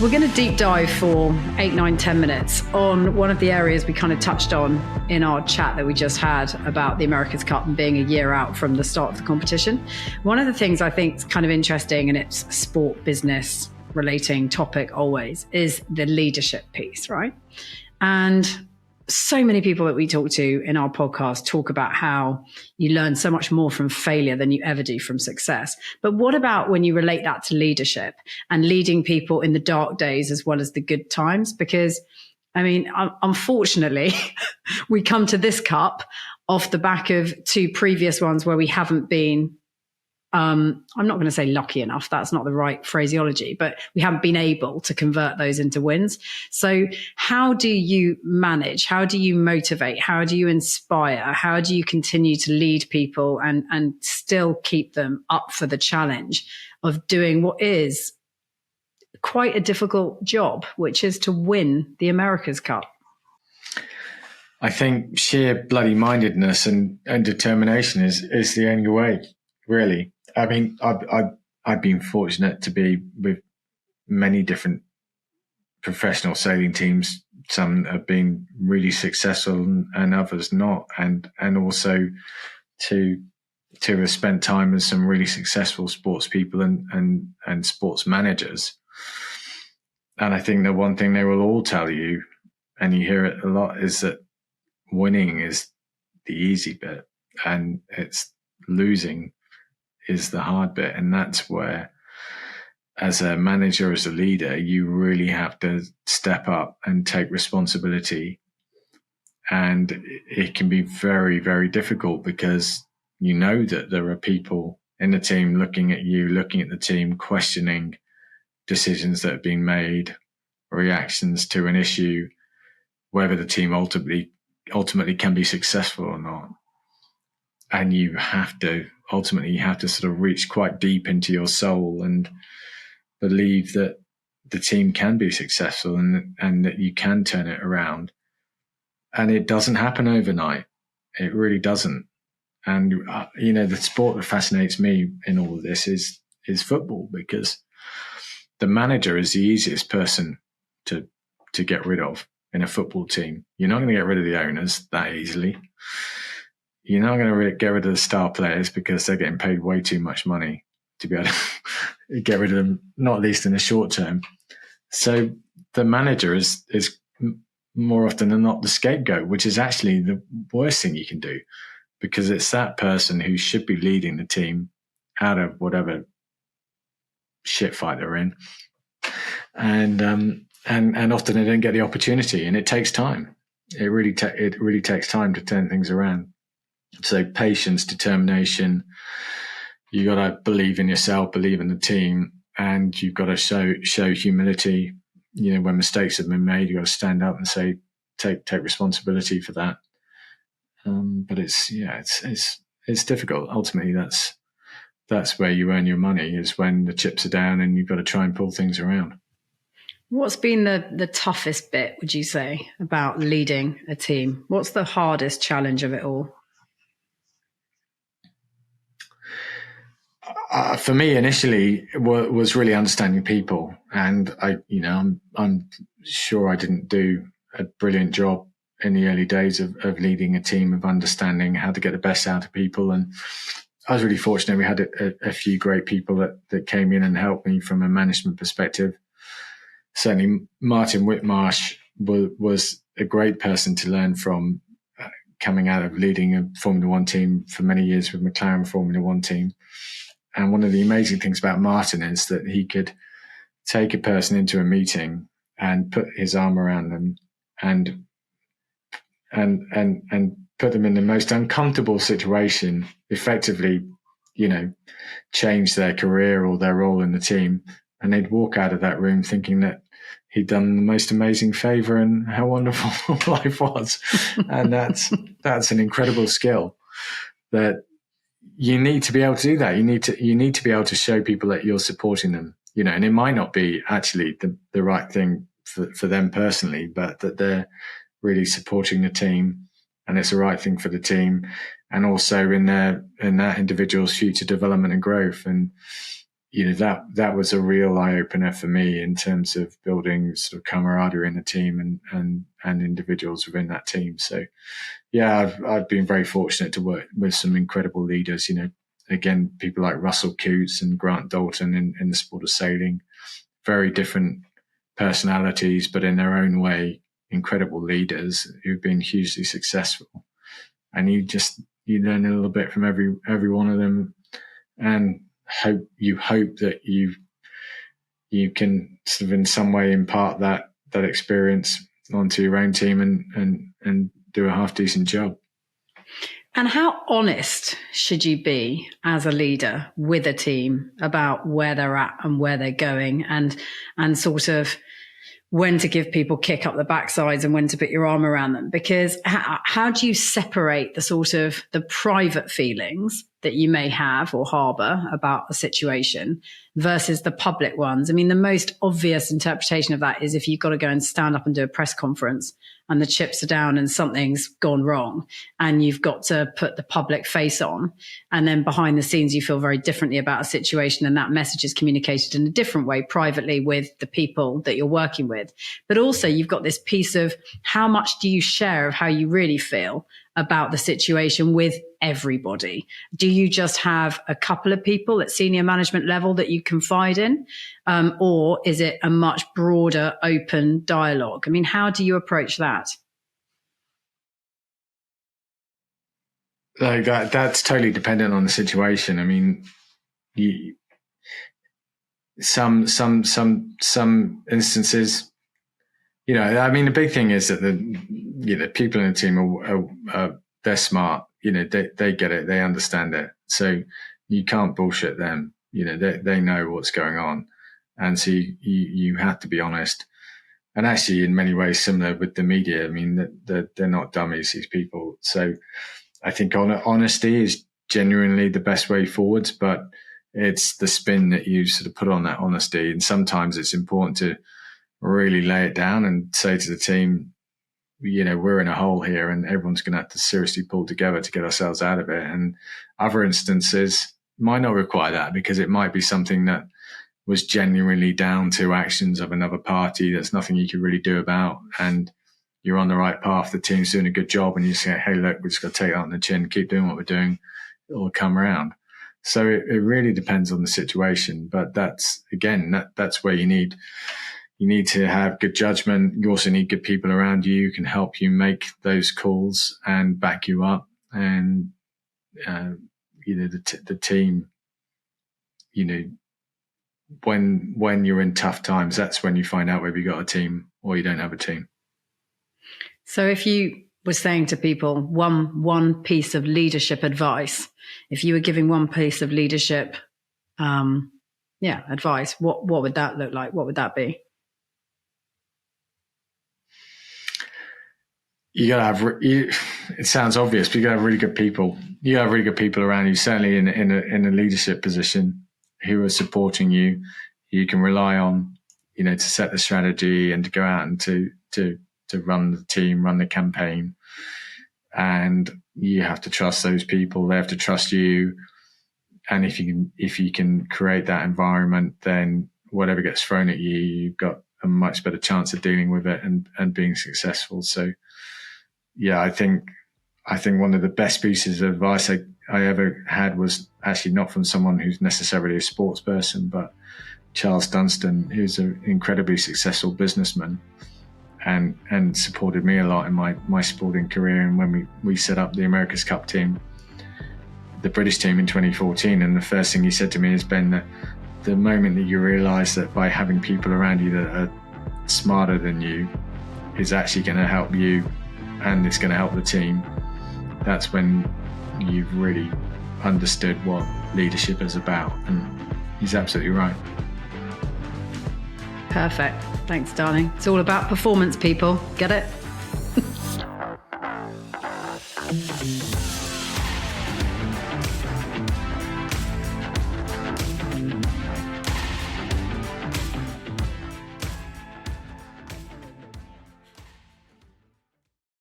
We're going to deep dive for 8, 9, 10 minutes on one of the areas we kind of touched on in our chat that we just had about the America's Cup and being a year out from the start of the competition. One of the things I think is kind of interesting, and it's a sport business relating topic always, is the leadership piece, right? And so many people that we talk to in our podcast talk about how you learn so much more from failure than you ever do from success. But what about when you relate that to leadership and leading people in the dark days as well as the good times? Because, I mean, unfortunately, we come to this cup off the back of 2 previous ones where we haven't been, I'm not going to say lucky enough. That's not the right phraseology, but we haven't been able to convert those into wins. So how do you manage? How do you motivate? How do you inspire? How do you continue to lead people and still keep them up for the challenge of doing what is quite a difficult job, which is to win the America's Cup? I think sheer bloody mindedness and determination is the only way, really. I mean, I've been fortunate to be with many different professional sailing teams. Some have been really successful and others not. And also to have spent time with some really successful sports people and sports managers. And I think the one thing they will all tell you, and you hear it a lot, is that winning is the easy bit and it's losing is the hard bit. And that's where, as a manager, as a leader, you really have to step up and take responsibility. And it can be very, very difficult because you know that there are people in the team looking at you, looking at the team, questioning decisions that have been made, reactions to an issue, whether the team ultimately can be successful or not. And you have to sort of reach quite deep into your soul and believe that the team can be successful and that you can turn it around. And it doesn't happen overnight. It really doesn't. And, the sport that fascinates me in all of this is football, because the manager is the easiest person to get rid of in a football team. You're not going to get rid of the owners that easily. You're not going to get rid of the star players because they're getting paid way too much money to be able to get rid of them, not least in the short term. So the manager is more often than not the scapegoat, which is actually the worst thing you can do, because it's that person who should be leading the team out of whatever shit fight they're in. And often they don't get the opportunity, and it takes time. It really takes time to turn things around. So patience, determination, you got to believe in yourself, believe in the team, and you've got to show humility. When mistakes have been made, you've got to stand up and say, take responsibility for that. But it's difficult. Ultimately, that's where you earn your money, is when the chips are down and you've got to try and pull things around. What's been the toughest bit, would you say, about leading a team? What's the hardest challenge of it all? For me, initially, was really understanding people, and I'm sure I didn't do a brilliant job in the early days of leading a team, of understanding how to get the best out of people. And I was really fortunate. We had a few great people that came in and helped me from a management perspective. Certainly, Martin Whitmarsh was a great person to learn from, coming out of leading a Formula One team for many years with McLaren Formula One team. And one of the amazing things about Martin is that he could take a person into a meeting and put his arm around them and put them in the most uncomfortable situation, effectively, change their career or their role in the team. And they'd walk out of that room thinking that he'd done the most amazing favor and how wonderful life was. And that's an incredible skill that you need to be able to do. That you need to be able to show people that you're supporting them, and it might not be actually the right thing for them personally, but that they're really supporting the team and it's the right thing for the team, and also in that individual's future development and growth. And that was a real eye opener for me in terms of building sort of camaraderie in the team and individuals within that team. So yeah, I've been very fortunate to work with some incredible leaders, again, people like Russell Coutts and Grant Dalton in the sport of sailing, very different personalities, but in their own way, incredible leaders who've been hugely successful. And you learn a little bit from every one of them, and hope that you can sort of in some way impart that experience onto your own team and do a half decent job. And how honest should you be as a leader with a team about where they're at and where they're going, and sort of when to give people kick up the backsides and when to put your arm around them? Because how do you separate the sort of the private feelings that you may have or harbor about a situation versus the public ones? I mean, the most obvious interpretation of that is if you've got to go and stand up and do a press conference and the chips are down and something's gone wrong and you've got to put the public face on, and then behind the scenes you feel very differently about a situation, and that message is communicated in a different way privately with the people that you're working with. But also you've got this piece of how much do you share of how you really feel about the situation with everybody? Do you just have a couple of people at senior management level that you confide in? Or is it a much broader, open dialogue? I mean, how do you approach that? Like that's totally dependent on the situation. I mean, some instances, I mean, the big thing is that the people in the team are they're smart. They get it, they understand it. So you can't bullshit them. They know what's going on, and so you have to be honest. And actually, in many ways, similar with the media. I mean, they're not dummies, these people. So I think honesty is genuinely the best way forwards, but it's the spin that you sort of put on that honesty. And sometimes it's important to really lay it down and say to the team, we're in a hole here and everyone's going to have to seriously pull together to get ourselves out of it. And other instances might not require that, because it might be something that was genuinely down to actions of another party. There's nothing you can really do about, and you're on the right path. The team's doing a good job, and you say, hey, look, we're just going to take that on the chin, keep doing what we're doing. It'll come around. So it really depends on the situation. But that's where you need to have good judgment. You also need good people around you who can help you make those calls and back you up. And, the team, when you're in tough times, that's when you find out whether you got a team or you don't have a team. So if you were saying to people one piece of leadership advice, if you were giving one piece of leadership, advice, what would that look like? What would that be? You gotta have. It sounds obvious, but you gotta have really good people. You gotta have really good people around you, certainly in a leadership position, who are supporting you. You can rely on, to set the strategy and to go out and to run the team, run the campaign. And you have to trust those people. They have to trust you. And if you can create that environment, then whatever gets thrown at you, you've got a much better chance of dealing with it and being successful. So, yeah, I think one of the best pieces of advice I ever had was actually not from someone who's necessarily a sports person, but Charles Dunstan, who's an incredibly successful businessman and supported me a lot in my sporting career. And when we set up the America's Cup team, the British team in 2014, and the first thing he said to me has been that the moment that you realise that by having people around you that are smarter than you is actually going to help you and it's going to help the team, that's when you've really understood what leadership is about. And he's absolutely right. Perfect. Thanks, darling. It's all about performance, people. Get it?